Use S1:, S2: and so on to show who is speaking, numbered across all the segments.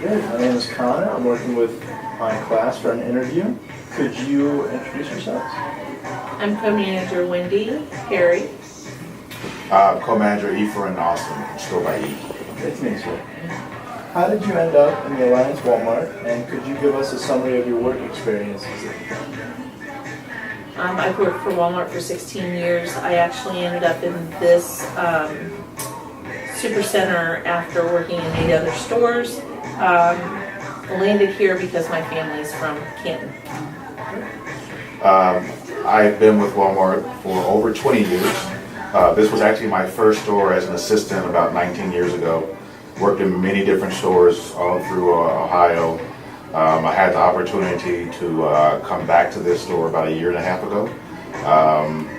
S1: Good. My name is Connor. I'm working with my class for an interview. Could you introduce yourselves?
S2: I'm co-manager Wendy Perry.
S3: Co-manager Ephraim and Austin, still by E.
S1: Good to meet you. How did you end up in the Alliance Walmart, and could you give us a summary of your work experiences?
S2: I've worked for Walmart for 16 years. I actually ended up in this super center after working in 8 other stores. Landed here because my family's from Canton.
S3: I've been with Walmart for over 20 years. This was actually my first store as an assistant about 19 years ago. Worked in many different stores all through Ohio. I had the opportunity to come back to this store about 1.5 years ago.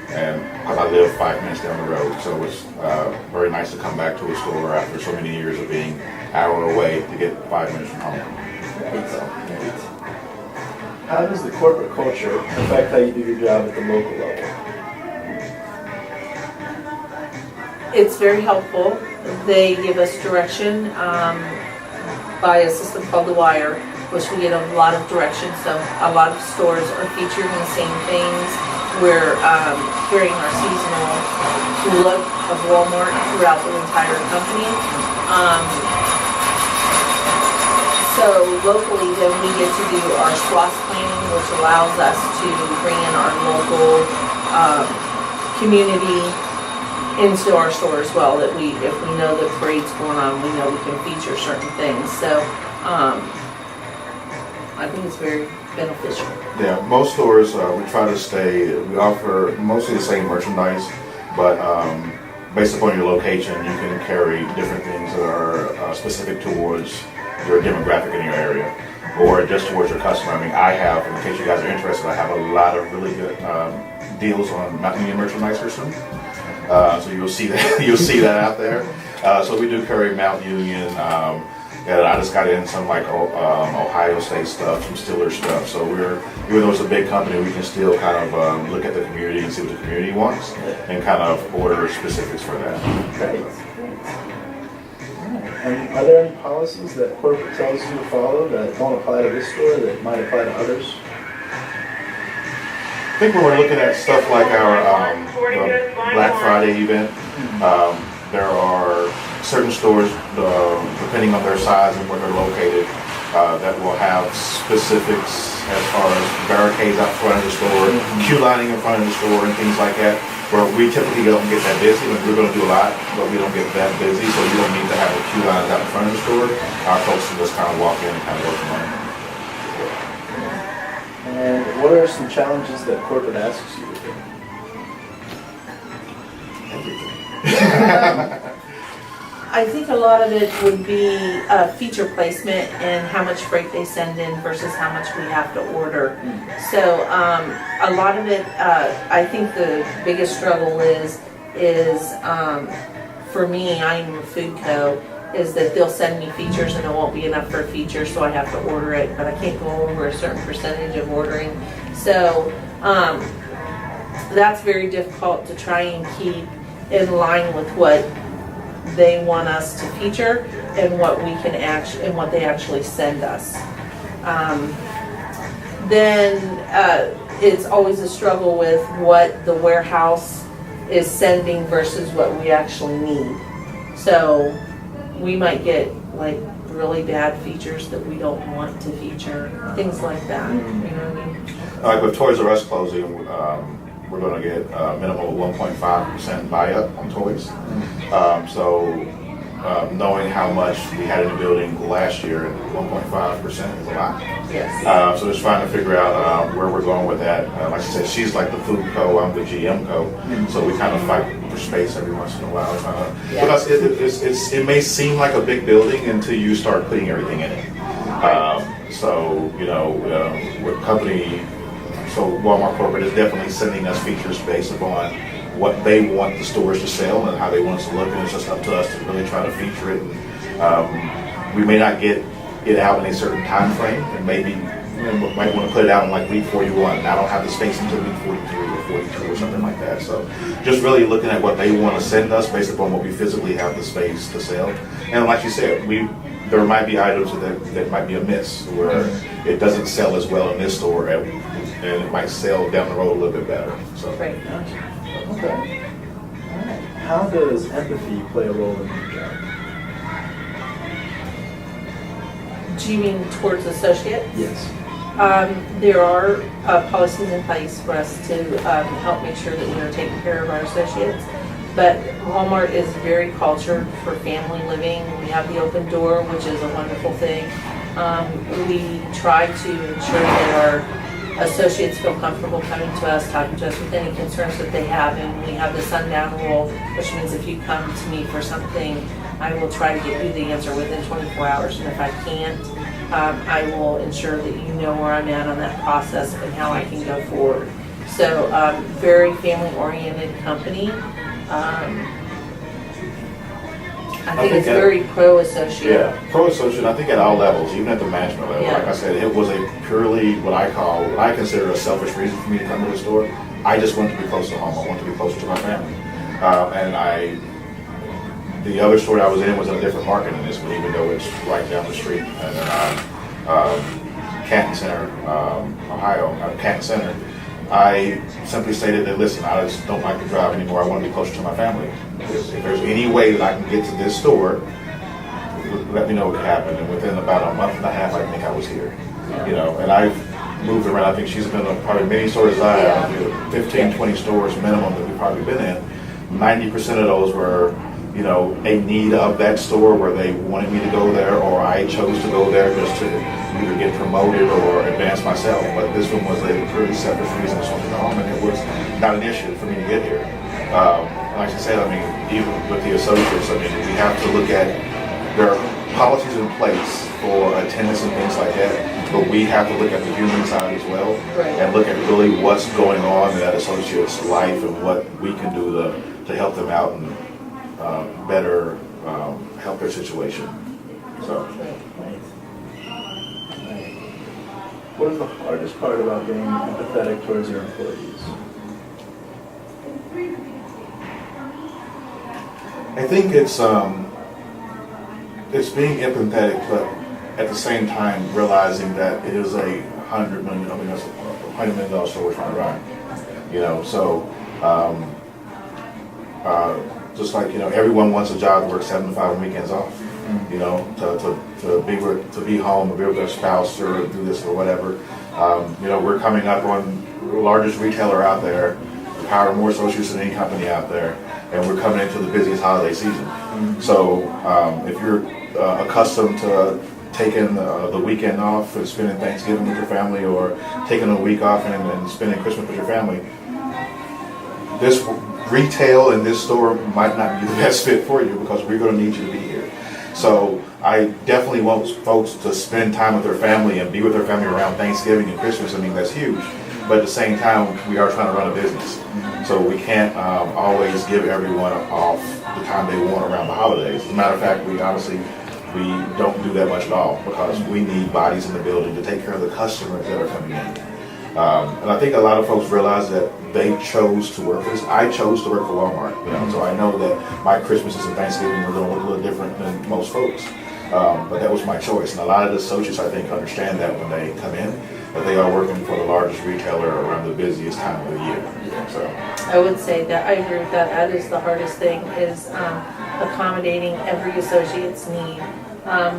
S3: And because I live 5 minutes down the road, so it was very nice to come back to a store after so many years of being an hour away to get 5 minutes from home.
S1: Great. How does the corporate culture affect how you do your job at the local level?
S2: It's very helpful. They give us direction by a system called The Wire, which we get a lot of direction. So a lot of stores are featuring the same things. We're carrying our seasonal look of Walmart throughout the entire company. So locally, then we get to do our SWAS planning, which allows us to bring in our local community into our store as well. That if we know the parade's going on, we know we can feature certain things. So I think it's very beneficial.
S3: Yeah, most stores we try to we offer mostly the same merchandise, but based upon your location, you can carry different things that are specific towards your demographic in your area, or just towards your customer. I mean, I have, in case you guys are interested, I have a lot of really good deals on Mountain Union merchandise for soon. So you'll see that out there. So we do carry Mount Union. And I just got in some like Ohio State stuff, some Steelers stuff. So even though it's a big company, we can still kind of look at the community and see what the community wants, and kind of order specifics for that.
S1: Great. And are there any policies that corporate tells you to follow that don't apply to this store that might apply to others?
S3: I think when we're looking at stuff like our Black Friday event, there are certain stores, depending on their size and where they're located, that will have specifics as far as barricades out front of the store, queue lining in front of the store, and things like that. Where we typically don't get that busy. We're going to do a lot, but we don't get that busy, so you don't need to have a queue line out in front of the store. Our folks can just kind of walk in and kind of work from home.
S1: And what are some challenges that corporate asks you to do?
S2: I think a lot of it would be feature placement and how much freight they send in versus how much we have to order. So a lot of it, I think the biggest struggle is for me, I'm a food co, is that they'll send me features and it won't be enough for a feature, so I have to order it, but I can't go over a certain percentage of ordering. So that's very difficult to try and keep in line with what they want us to feature and what we can what they actually send us. Then it's always a struggle with what the warehouse is sending versus what we actually need. So we might get like really bad features that we don't want to feature, things like that. You know what I mean?
S3: Like with Toys R Us closing, we're going to get a minimum of 1.5% buy-up on toys. Knowing how much we had in the building last year, 1.5% is a lot.
S2: Yes.
S3: So just trying to figure out where we're going with that. Like I said, she's like the food co, I'm the GM co. So we kind of fight for space every once in a while. Because it may seem like a big building until you start putting everything in it. With company, so Walmart Corporate is definitely sending us features based upon what they want the stores to sell and how they want us to look, and it's just up to us to really try to feature it. We may not get it out in a certain time frame, and maybe we might want to put it out in like week 41. And I don't have the space until week 43 or 42 or something like that. So just really looking at what they want to send us based upon what we physically have the space to sell. And like you said, there might be items that might be amiss, where it doesn't sell as well in this store, and it might sell down the road a little bit better. So.
S2: Right.
S1: Okay. All right. How does empathy play a role in your job?
S2: Do you mean towards associates?
S1: Yes.
S2: There are policies in place for us to help make sure that we are taking care of our associates. But Walmart is very cultured for family living. We have the open door, which is a wonderful thing. We try to ensure that our associates feel comfortable coming to us, talking to us with any concerns that they have. And we have the sundown rule, which means if you come to me for something, I will try to get you the answer within 24 hours. And if I can't, I will ensure that you know where I'm at on that process and how I can go forward. So very family-oriented company. I think it's very pro-associate.
S3: Yeah, pro-associate, I think at all levels, even at the management level.
S2: Yeah.
S3: Like I said, it was a purely what I consider a selfish reason for me to come to the store. I just wanted to be close to home. I wanted to be closer to my family. The other store I was in was in a different market than this one, even though it's right down the street. And Canton Center, Ohio, Canton Center. I simply stated that, listen, I just don't like to drive anymore. I want to be closer to my family. If there's any way that I can get to this store, let me know what happened. And within about a month and a half, I think I was here. You know, and I've moved around. I think she's been to probably many stores as I have, 15, 20 stores minimum that we've probably been in. 90% of those were, you know, a need of that store where they wanted me to go there, or I chose to go there just to either get promoted or advance myself. But this one was a pretty selfish reason to come home, and it was not an issue for me to get here. Like I said, I mean, even with the associates, I mean, we have to look at, there are policies in place for attendance and things like that, but we have to look at the human side as well, and look at really what's going on in that associate's life and what we can do to help them out and better help their situation. So.
S1: What is the hardest part about being empathetic towards your employees?
S3: I think it's being empathetic, but at the same time realizing that it is a $100 million store we're trying to run. You know, so just like, you know, everyone wants a job to work 7 to 5 and weekends off. You know, to be home, to be with their spouse, or do this or whatever. You know, we're coming up on the largest retailer out there, hire more associates than any company out there, and we're coming into the busiest holiday season. So if you're accustomed to taking the weekend off and spending Thanksgiving with your family, or taking a week off and spending Christmas with your family, this retail and this store might not be the best fit for you, because we're going to need you to be here. So I definitely want folks to spend time with their family and be with their family around Thanksgiving and Christmas. I mean, that's huge. But at the same time, we are trying to run a business. So we can't always give everyone off the time they want around the holidays. As a matter of fact, we don't do that much at all, because we need bodies in the building to take care of the customers that are coming in. And I think a lot of folks realize that they chose to work for this. I chose to work for Walmart, you know, so I know that my Christmases and Thanksgiving are going to look a little different than most folks. But that was my choice. And a lot of the associates, I think, understand that when they come in, that they are working for the largest retailer around the busiest time of the year. So
S2: I would say that I agree with that. That is the hardest thing, is accommodating every associate's need.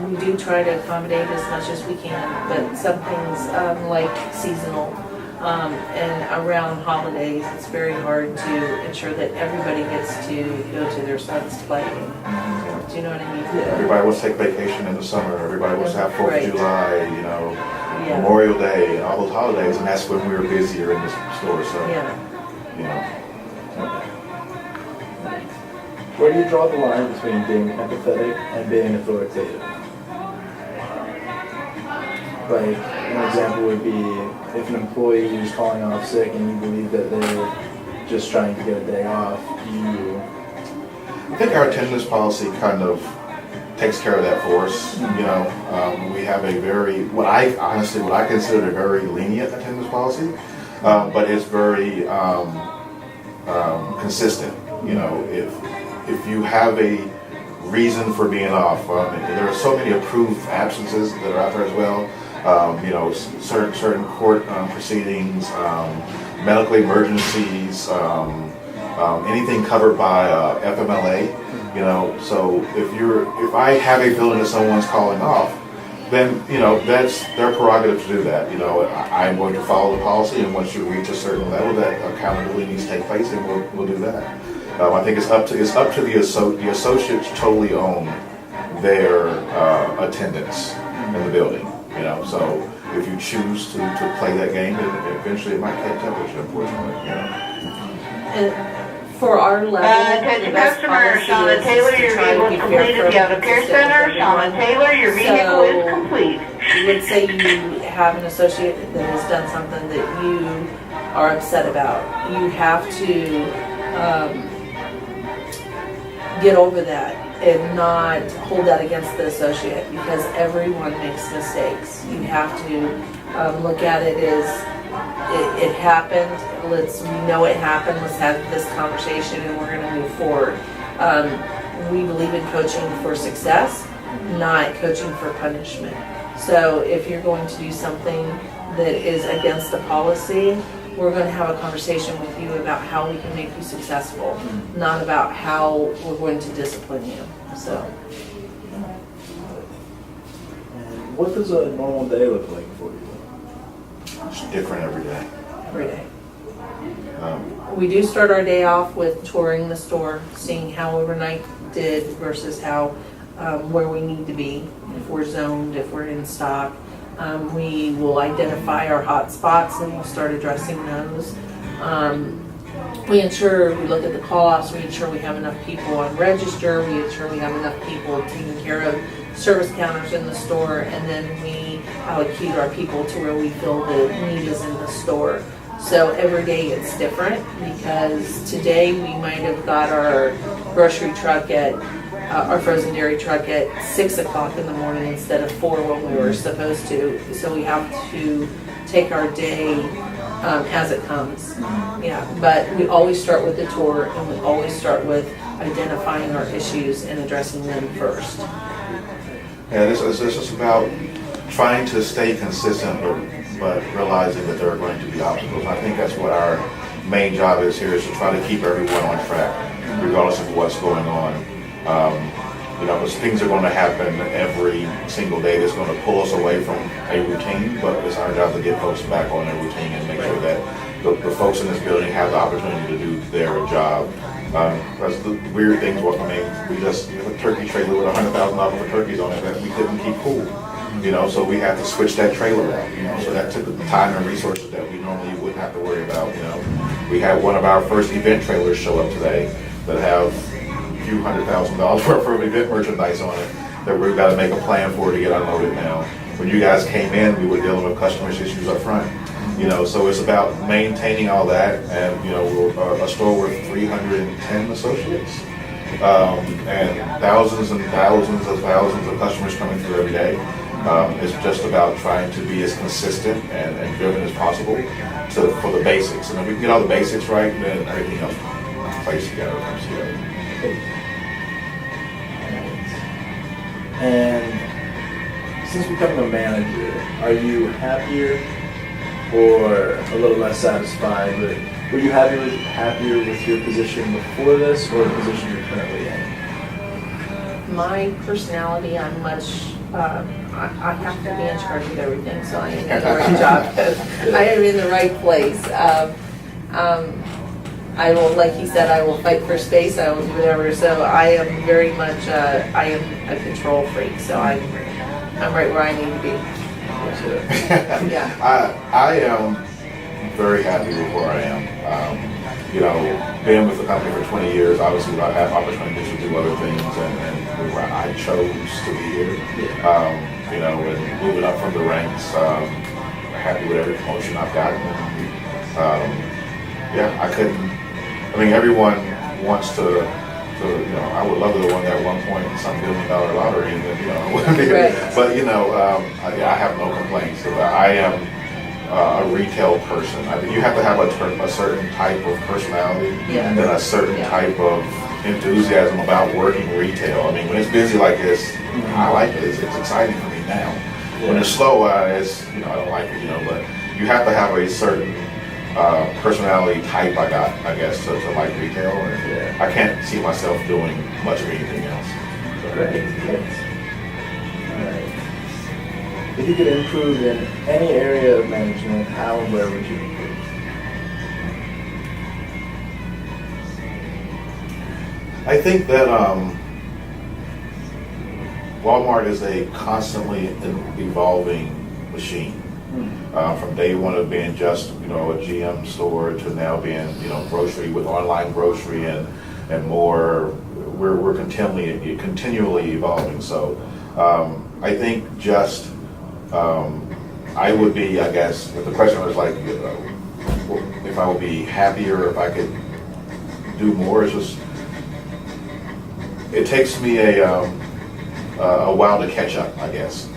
S2: We do try to accommodate as much as we can, but some things like seasonal and around holidays, it's very hard to ensure that everybody gets to go to their son's play. Do you know what I mean?
S3: yeah, everybody wants to take vacation in the summer. Everybody wants to have 4th of July, you know, Memorial Day, and all those holidays, and that's when we're busier in the store. So, you know.
S1: Where do you draw the line between being empathetic and being authoritative? Like, an example would be if an employee is calling off sick and you believe that they're just trying to get a day off, I
S3: think our attendance policy kind of takes care of that for us. You know, we have a very, what I consider a very lenient attendance policy, but it's very consistent. You know, if you have a reason for being off. There are so many approved absences that are out there as well. You know, certain court proceedings, medical emergencies, anything covered by FMLA. You know, so if I have a feeling that someone's calling off, then, you know, that's their prerogative to do that. You know, I'm going to follow the policy, and once you reach a certain level, that accountability needs to take place, and we'll do that. I think it's up to the associates totally own their attendance in the building. You know, so if you choose to play that game, then eventually it might catch up with you, unfortunately. You know.
S2: And for our level,
S4: attention customer, Shauna Taylor, your vehicle is completed at the Auto Care Center. Shauna Taylor, your vehicle is complete.
S2: Let's say you have an associate that has done something that you are upset about. You have to get over that and not hold that against the associate, because everyone makes mistakes. You have to look at it as it happened. We know it happened. Let's have this conversation, and we're going to move forward. We believe in coaching for success, not coaching for punishment. So if you're going to do something that is against the policy, we're going to have a conversation with you about how we can make you successful, not about how we're going to discipline you. So.
S1: And what does a normal day look like for you?
S3: It's different every day.
S2: Every day. We do start our day off with touring the store, seeing how overnight did versus how where we need to be, if we're zoned, if we're in stock. We will identify our hot spots, and we'll start addressing those. We look at the call-offs, we ensure we have enough people on register, we ensure we have enough people taking care of service counters in the store, and then we allocate our people to where we feel the need is in the store. So every day it's different, because today we might have got our grocery truck our frozen dairy truck at 6 o'clock in the morning instead of 4 when we were supposed to. So we have to take our day as it comes. Yeah, but we always start with the tour, and we always start with identifying our issues and addressing them first.
S3: Yeah, this is about trying to stay consistent, but realizing that there are going to be obstacles. I think that's what our main job is here, is to try to keep everyone on track, regardless of what's going on. You know, because things are going to happen every single day that's going to pull us away from a routine, but it's our job to get folks back on their routine and make sure that the folks in this building have the opportunity to do their job. That's the weird things. We have a turkey trailer with $100,000 worth of turkeys on it that we couldn't keep cool. You know, so we had to switch that trailer out. You know, so that took the time and resources that we normally wouldn't have to worry about. You know, we had one of our first event trailers show up today that have few $100,000 worth of event merchandise on it that we've got to make a plan for to get unloaded now. When you guys came in, we were dealing with customers' issues up front. You know, so it's about maintaining all that, and you know, we're a store with 310 associates, and thousands of customers coming through every day. It's just about trying to be as consistent and driven as possible for the basics. And if we can get all the basics right, then everything else plays together, comes together.
S1: And since becoming a manager, are you happier or a little less satisfied? Were you happier with your position before this, or the position you're currently in?
S2: My personality, I'm much, I have to be in charge of everything, so I am in the right job. I am in the right place. I will, like he said, I will fight for space, I will do whatever. So I am very much, I am a control freak, so I'm right where I need to be. Yeah.
S3: I am very happy with where I am. You know, being with the company for 20 years, obviously I have opportunities to do other things, and I chose to be here. You know, and moving up from the ranks, happy with every promotion I've gotten. Yeah, everyone wants to, you know, I would love to have won that $1 point some $1 billion lottery, and then, you know,
S2: right.
S3: But you know, I have no complaints. I am a retail person. I think you have to have a certain type of personality and a certain type of enthusiasm about working retail. I mean, when it's busy like this, I like it. It's exciting for me now. When it's slow, it's, I don't like it, but you have to have a certain personality type, I guess, to like retail. And I can't see myself doing much of anything else.
S1: Great. All right. If you could improve in any area of management, how and where would you improve?
S3: I think that Walmart is a constantly evolving machine. From day one of being just, a GM store to now being, grocery with online grocery and more, we're continually evolving. So I think just, I would be, I guess, if the question was like, if I would be happier, if I could do more, it's just, it takes me a while to catch up, I guess.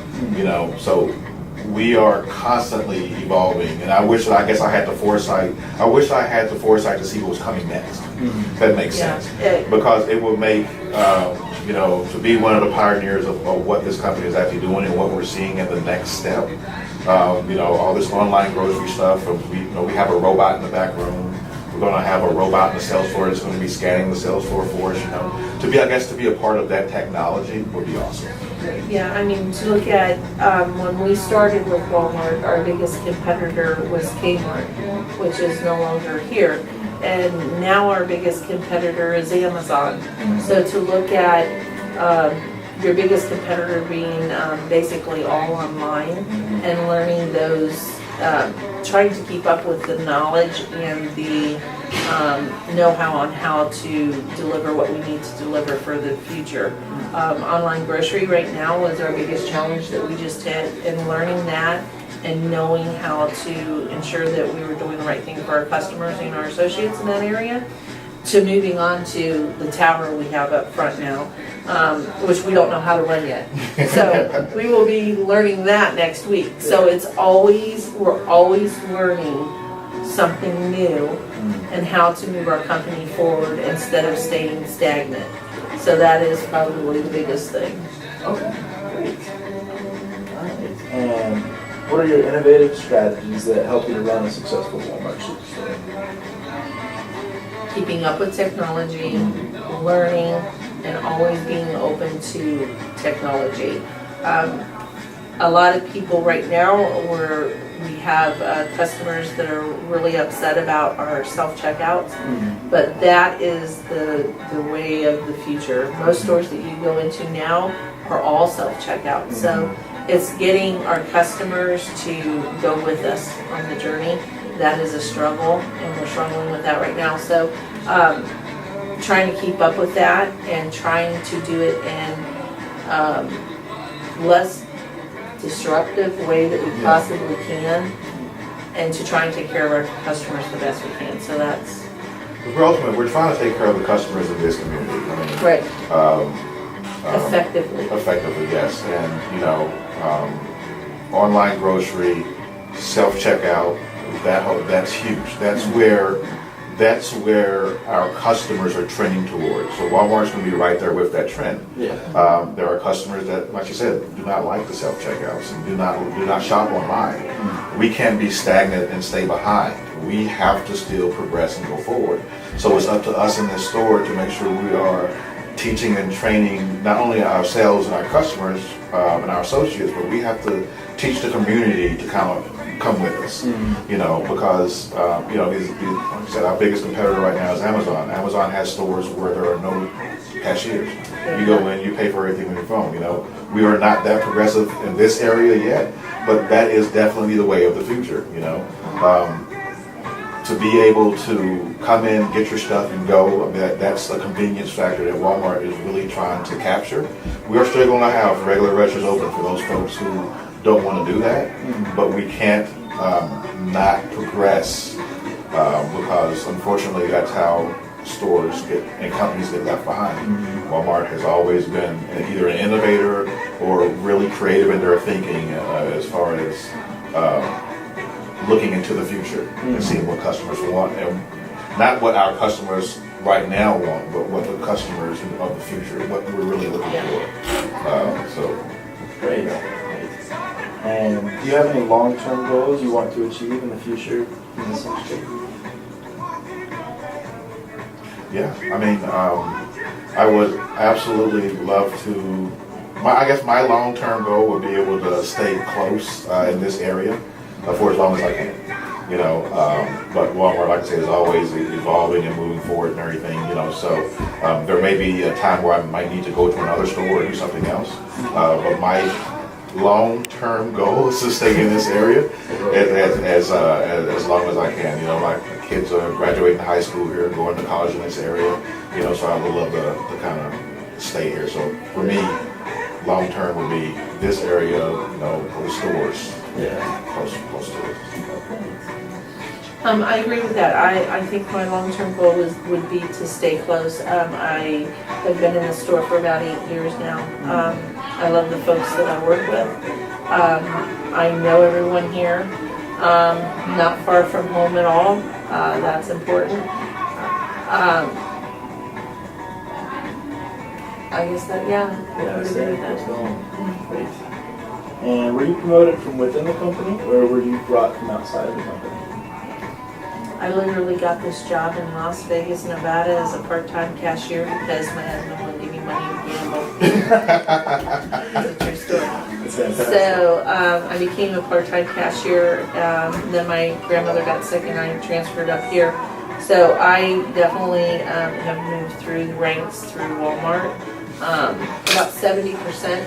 S3: So we are constantly evolving, and I wish I had the foresight. I wish I had the foresight to see what was coming next. That makes sense, because it would make to be one of the pioneers of what this company is actually doing and what we're seeing in the next step. All this online grocery stuff. We have a robot in the back room. We're going to have a robot in the sales floor that's going to be scanning the sales floor for us. To be a part of that technology would be awesome.
S2: Yeah, I mean, to look at when we started with Walmart, our biggest competitor was Kmart, which is no longer here. And now our biggest competitor is Amazon. So to look at your biggest competitor being basically all online and learning those, trying to keep up with the knowledge and the know-how on how to deliver what we need to deliver for the future. Online grocery right now was our biggest challenge that we just hit, and learning that and knowing how to ensure that we were doing the right thing for our customers and our associates in that area, to moving on to the tower we have up front now, which we don't know how to run yet. So we will be learning that next week. So we're always learning something new and how to move our company forward instead of staying stagnant. So that is probably the biggest thing.
S1: Okay, great. All right. And what are your innovative strategies that help you to run a successful Walmart superstore?
S2: Keeping up with technology, learning, and always being open to technology. A lot of people right now, we have customers that are really upset about our self-checkouts, but that is the way of the future. Most stores that you go into now are all self-checkout. So it's getting our customers to go with us on the journey. That is a struggle, and we're struggling with that right now. So trying to keep up with that and trying to do it in less disruptive way that we possibly can, and to try and take care of our customers the best we can. So that's...
S3: We're trying to take care of the customers of this community.
S2: Right. Effectively.
S3: Effectively, yes. And, online grocery, self-checkout, that's huge. That's where our customers are trending towards. So Walmart's going to be right there with that trend.
S1: Yeah.
S3: There are customers that, like you said, do not like the self-checkouts and do not shop online. We can't be stagnant and stay behind. We have to still progress and go forward. So it's up to us in this store to make sure we are teaching and training not only ourselves and our customers and our associates, but we have to teach the community to kind of come with us, because, like I said, our biggest competitor right now is Amazon. Amazon has stores where there are no cashiers. You go in, you pay for everything on your phone, We are not that progressive in this area yet, but that is definitely the way of the future, To be able to come in, get your stuff and go, that's a convenience factor that Walmart is really trying to capture. We are still going to have regular registers open for those folks who don't want to do that, but we can't not progress because unfortunately that's how stores get and companies get left behind. Walmart has always been either an innovator or really creative in their thinking as far as looking into the future and seeing what customers want and not what our customers right now want, but what the customers of the future, what we're really looking for. So,
S1: Great. And do you have any long-term goals you want to achieve in the future in this industry?
S3: yeah, I mean, I would absolutely love to. I guess my long-term goal would be able to stay close in this area for as long as I can. You know, but Walmart, like I said, is always evolving and moving forward and everything. You know, so there may be a time where I might need to go to another store or do something else. But my long-term goal is to stay in this area as long as I can. You know, my kids are graduating high school here, going to college in this area. You know, so I would love to kind of stay here. So for me, long-term would be this area, you know, for the stores.
S1: Yeah.
S3: Close to it.
S2: I agree with that. I think my long-term goal would be to stay close. I have been in the store for about 8 years now. I love the folks that I work with. I know everyone here. Not far from home at all. That's important. I guess that, yeah.
S1: Yeah, staying close to home. Great. And were you promoted from within the company, or were you brought from outside of the company?
S2: I literally got this job in Las Vegas, Nevada as a part-time cashier because my husband wouldn't give me money to gamble. It's a true story.
S1: That's fantastic.
S2: So I became a part-time cashier. Then my grandmother got sick and I transferred up here. So I definitely have moved through the ranks through Walmart. About 70%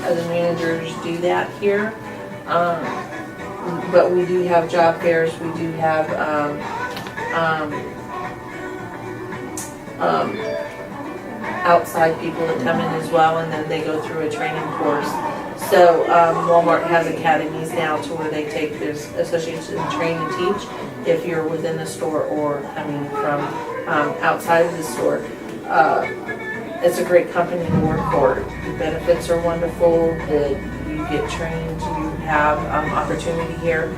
S2: of the managers do that here. But we do have job fairs. We do have outside people that come in as well, and then they go through a training course. So Walmart has academies now to where they take this associates and train and teach if you're within the store or coming from outside of the store. It's a great company to work for. The benefits are wonderful. You get trained. You have opportunity here.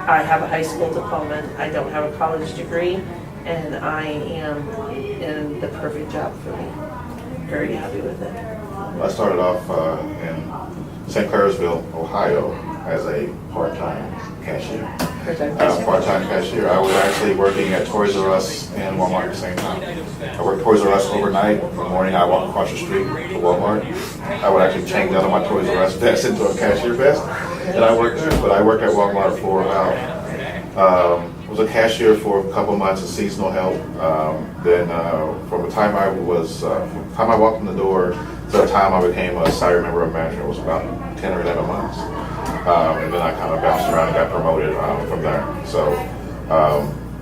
S2: I have a high school diploma. I don't have a college degree, and I am in the perfect job for me. Very happy with it.
S3: I started off in St. Clairsville, Ohio, as a part-time cashier. Part-time cashier. I was actually working at Toys R Us and Walmart at the same time. I worked Toys R Us overnight. In the morning, I walked across the street to Walmart. I would actually change out of my Toys R Us vest into a cashier vest, and I worked there. But I worked at Walmart for about, was a cashier for a couple months of seasonal help. Then from the time I walked in the door to the time I became a site member of management was about 10 or 11 months. And then I kind of bounced around and got promoted from there. So,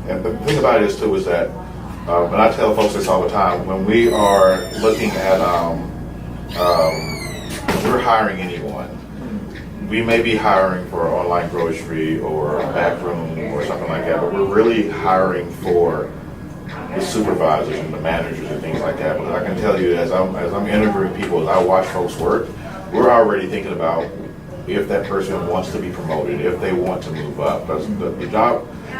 S3: and the thing about it is too is that, and I tell folks this all the time, when we are looking at, when we're hiring anyone, we may be hiring for online grocery or a back room or something like that, but we're really hiring for the supervisors and the managers and things like that. Because I can tell you, as I'm interviewing people, as I watch folks work, we're already thinking about if that person wants to be promoted, if they want to move up. Because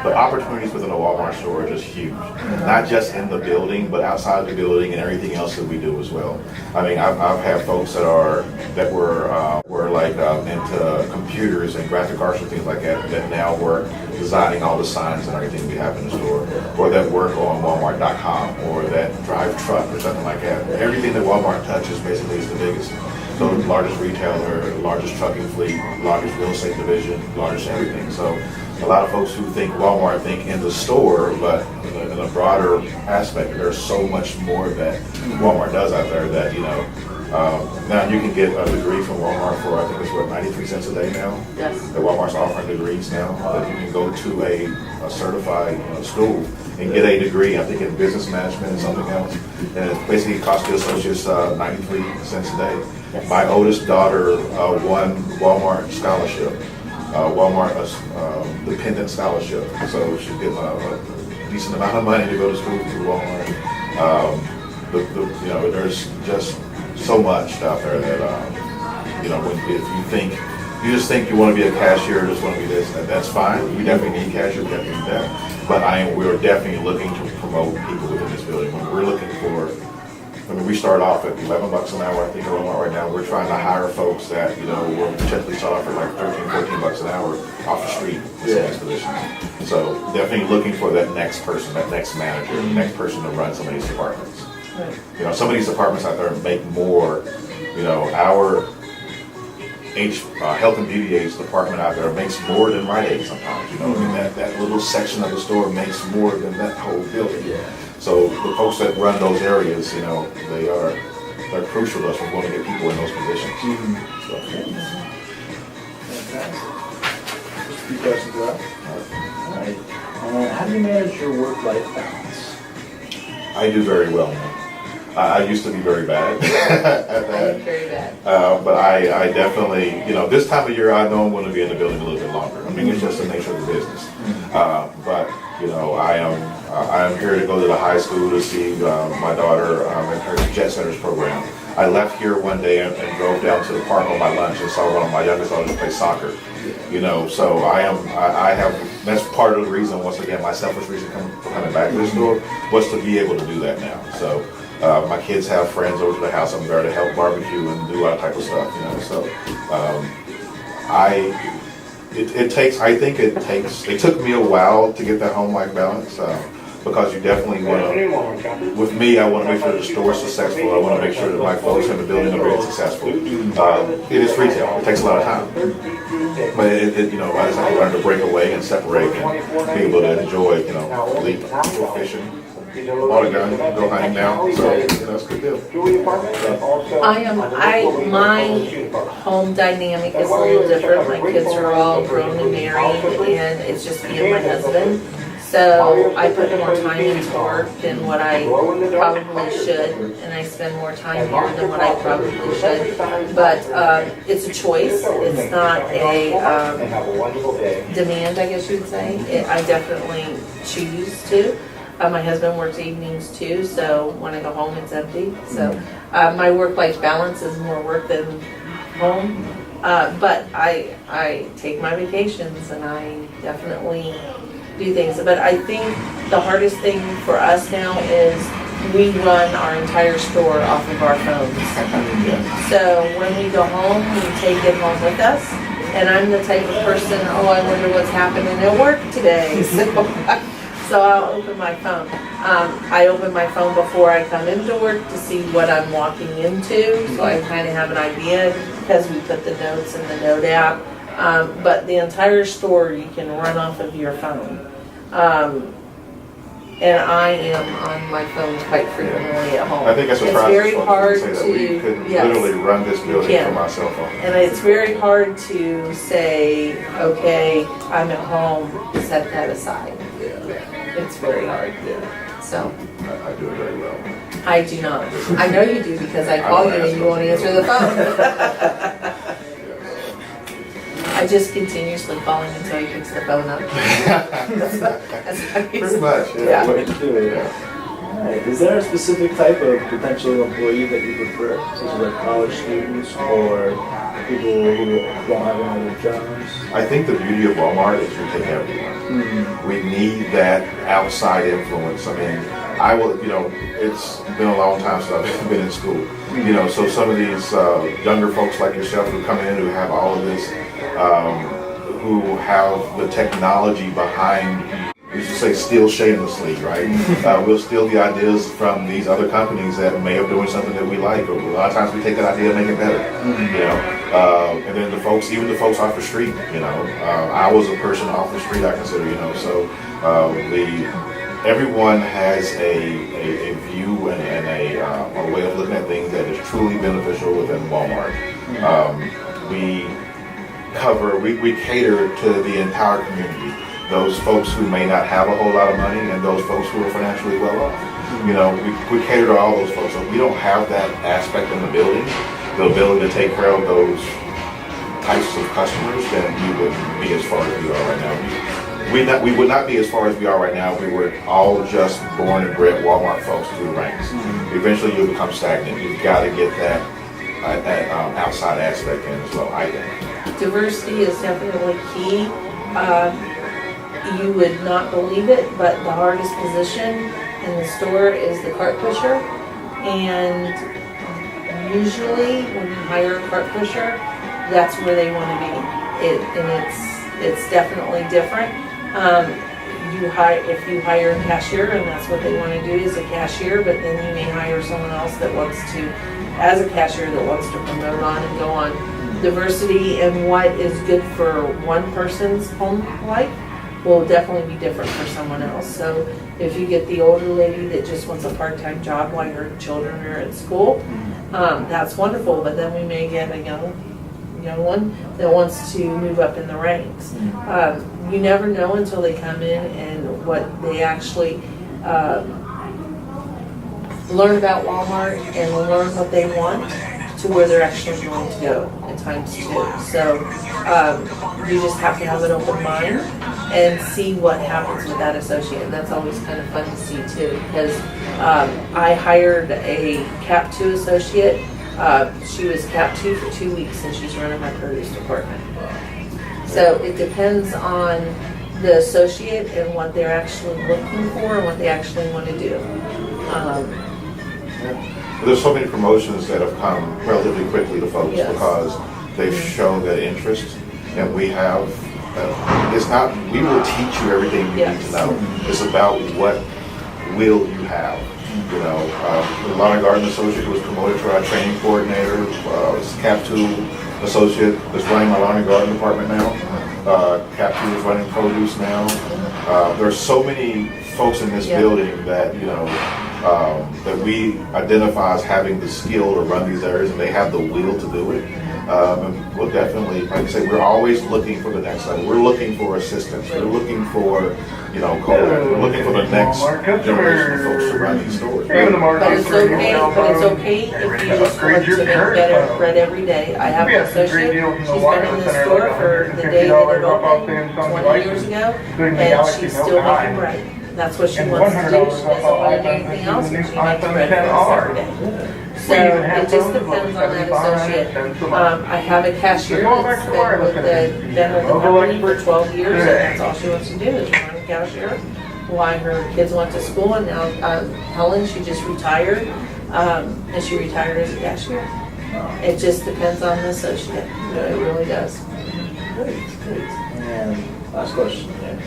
S3: the opportunities within a Walmart store are just huge. Not just in the building, but outside the building and everything else that we do as well. I mean, I've had folks that were like into computers and graphic arts and things like that now work designing all the signs and everything we have in the store, or that work on Walmart.com, or that drive truck or something like that. Everything that Walmart touches basically is the biggest. So the largest retailer, largest trucking fleet, largest real estate division, largest everything. So a lot of folks who think Walmart think in the store, but in a broader aspect, there's so much more that Walmart does out there that, you know, now you can get a degree from Walmart for, I think it's what, 93 cents a day now?
S2: Yes.
S3: That Walmart's offering degrees now, that you can go to a certified school and get a degree, I think in business management and something else. And it basically costs the associates 93 cents a day.
S2: Yes.
S3: My oldest daughter won Walmart scholarship, Walmart dependent scholarship. So she's getting a decent amount of money to go to school through Walmart. You know, there's just so much out there that, you know, if you just think you want to be a cashier, just want to be this, that's fine. We definitely need cashiers, we definitely need that. But we're definitely looking to promote people within this building. When we're looking for, I mean, we start off at $11 an hour, I think, at Walmart right now. We're trying to hire folks that, you know, will potentially start off at like $13, $14 an hour off the street in these positions. So definitely looking for that next person, that next manager, the next person to run some of these departments.
S2: Right.
S3: You know, some of these departments out there make more, you know, our health and beauty aids department out there makes more than Rite Aid sometimes, you know. I mean, that little section of the store makes more than that whole building.
S1: Yeah.
S3: So the folks that run those areas, you know, they're crucial to us. We want to get people in those positions. So,
S1: Fantastic. Just a few questions left. All right. How do you manage your work-life balance?
S3: I do very well now. I used to be very bad at that.
S2: I'm very bad.
S3: But I definitely, you know, this time of year, I know I'm going to be in the building a little bit longer. I mean, it's just the nature of the business. But, you know, I am here to go to the high school to see my daughter in her Jet Centers program. I left here one day and drove down to the park on my lunch and saw one of my youngest daughters play soccer. You know, so I have, that's part of the reason, once again, my selfish reason for coming back to this store was to be able to do that now. So my kids have friends over to the house. I'm there to help barbecue and do all type of stuff, you know. So it took me a while to get that home life balance. Because you definitely want to, with me, I want to make sure the store is successful. I want to make sure that my folks in the building are very successful. It is retail. It takes a lot of time. But you know, I just have to learn to break away and separate and be able to enjoy, you know, leap, go fishing, bought a gun, go hunting now. So, you know, it's a good deal.
S2: My home dynamic is a little different. My kids are all grown and married, and it's just me and my husband. So I put more time into work than what I probably should, and I spend more time here than what I probably should. But it's a choice. It's not a demand, I guess you'd say. I definitely choose to. My husband works evenings too, so when I go home, it's empty. So my work-life balance is more work than home. But I take my vacations, and I definitely do things. But I think the hardest thing for us now is we run our entire store off of our phones. So when we go home, we take it home with us. And I'm the type of person, I wonder what's happening at work today. So I'll open my phone. I open my phone before I come into work to see what I'm walking into, so I kind of have an idea because we put the notes in the note app. But the entire store you can run off of your phone. And I am on my phone quite frequently at home.
S3: I think it's
S2: very hard
S3: to say that we could literally run this building from our cell phone.
S2: And it's very hard to say, okay, I'm at home, set that aside. It's very hard. So
S3: I do it very well.
S2: I do not. I know you do because I call you and you won't answer the phone. I just continuously call him until he picks the phone up.
S3: Pretty much,
S2: yeah.
S1: Way to do it. All right. Is there a specific type of potential employee that you prefer, such as like college students or people who don't have any other jobs?
S3: I think the beauty of Walmart is you take everyone. We need that outside influence. I mean, I will, you know, it's been a long time since I've been in school. You know, so some of these younger folks like yourself who come in who have all of this, who have the technology behind, you used to say steal shamelessly, right? We'll steal the ideas from these other companies that may have doing something that we like, or a lot of times we take that idea and make it better, you know? And then the folks, even the folks off the street, you know, I was a person off the street, I consider, you know, so everyone has a view and a way of looking at things that is truly beneficial within Walmart. We cater to the entire community. Those folks who may not have a whole lot of money and those folks who are financially well off. You know, we cater to all those folks. So if we don't have that aspect in the building, the ability to take care of those types of customers, then we wouldn't be as far as we are right now. We would not be as far as we are right now if we were all just born and bred Walmart folks through the ranks. Eventually you'll become stagnant. You've got to get that outside aspect in as well, I think.
S2: Diversity is definitely key. You would not believe it, but the hardest position in the store is the cart pusher. And usually when you hire a cart pusher, that's where they want to be. It's definitely different. If you hire a cashier and that's what they want to do is a cashier, but then you may hire someone else that wants to, as a cashier, that wants to promote on and go on. Diversity and what is good for one person's home life will definitely be different for someone else. So if you get the older lady that just wants a part-time job while her children are at school, that's wonderful, but then we may get a young one that wants to move up in the ranks. You never know until they come in and what they actually learn about Walmart and learn what they want to where they're actually going to go at times too. So you just have to have an open mind and see what happens with that associate. And that's always kind of fun to see too, because I hired a Cap 2 associate. She was Cap 2 for 2 weeks and she's running my produce department. So it depends on the associate and what they're actually looking for and what they actually want to do.
S3: There's so many promotions that have come relatively quickly to folks because they've shown that interest, and we have. We will teach you everything you need to know. It's about what will you have. You know, the lawn and garden associate who was promoted to our training coordinator, was Cap 2 associate that's running my lawn and garden department now. Cap 2 is running produce now. There's so many folks in this building that, that we identify as having the skill to run these areas, and they have the will to do it. And we'll definitely, like I say, we're always looking for the next level. We're looking for assistance. We're looking for, we're looking for the next generation of folks to run these stores.
S2: But it's okay if you just want to make better bread every day. I have an associate, she's been in the store for the day that it opened 20 years ago, and she's still making bread. That's what she wants to do. She doesn't want to do anything else, and she makes bread for us every day. So it just depends on that associate. I have a cashier that's been with the company for 12 years, and that's all she wants to do is run a cashier while her kids went to school. And now Helen, she just retired, and she retired as a cashier. It just depends on the associate. It really does.
S1: Great. And last question here.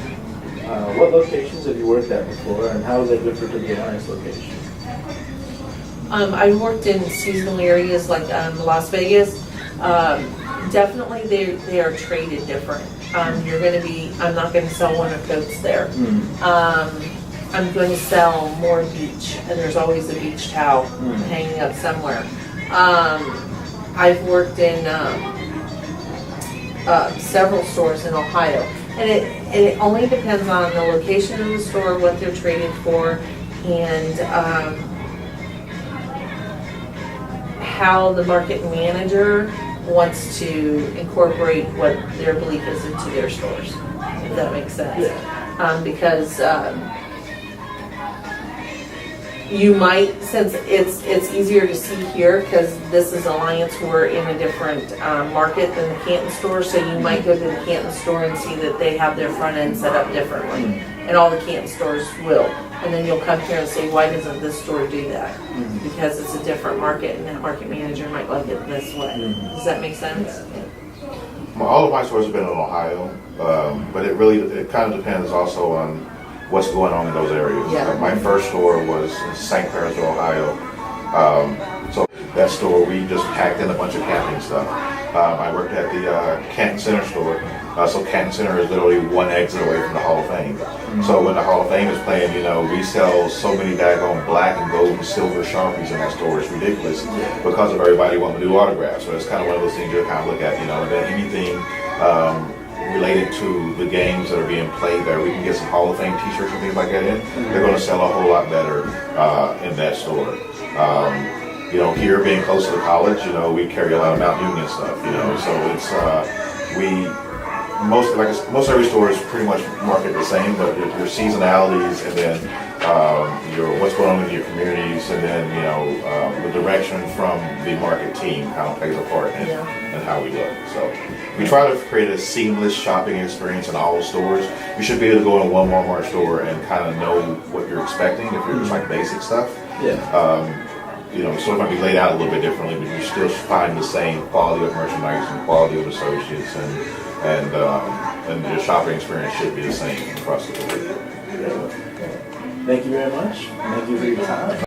S1: What locations have you worked at before, and how is that different from the Alliance location?
S2: I worked in seasonal areas like Las Vegas. Definitely they are traded different. You're going to be, I'm not going to sell winter coats there. I'm going to sell more beach, and there's always a beach towel hanging up somewhere. I've worked in several stores in Ohio, and it only depends on the location of the store, what they're traded for, and how the market manager wants to incorporate what their belief is into their stores, if that makes sense. Because you might, since it's easier to see here because this is Alliance, we're in a different market than the Canton store, so you might go to the Canton store and see that they have their front end set up differently, and all the Canton stores will. And then you'll come here and say, why doesn't this store do that? Because it's a different market, and that market manager might like it this way. Does that make sense?
S3: Well, all of my stores have been in Ohio, but it kind of depends also on what's going on in those areas. My first store was in St. Clairsville, Ohio. So that store, we just packed in a bunch of camping stuff. I worked at the Canton Center store. So Canton Center is literally one exit away from the Hall of Fame. So when the Hall of Fame is playing, we sell so many daggone black and gold and silver Sharpies in that store. It's ridiculous because of everybody wanting to do autographs. So it's kind of one of those things you kind of look at, and then anything related to the games that are being played there, we can get some Hall of Fame t-shirts and things like that in. They're going to sell a whole lot better in that store. Here being close to the college, we carry a lot of Mount Union stuff, so it's, most every store is pretty much marketed the same, but your seasonalities and then what's going on in your communities, and then the direction from the market team kind of plays a part in how we look. So we try to create a seamless shopping experience in all the stores. You should be able to go in one Walmart store and kind of know what you're expecting if you're just like basic stuff.
S1: Yeah.
S3: The store might be laid out a little bit differently, but you still find the same quality of merchandise and quality of associates, and the shopping experience should be the same across the board.
S1: Thank you very much. Thank you for your time.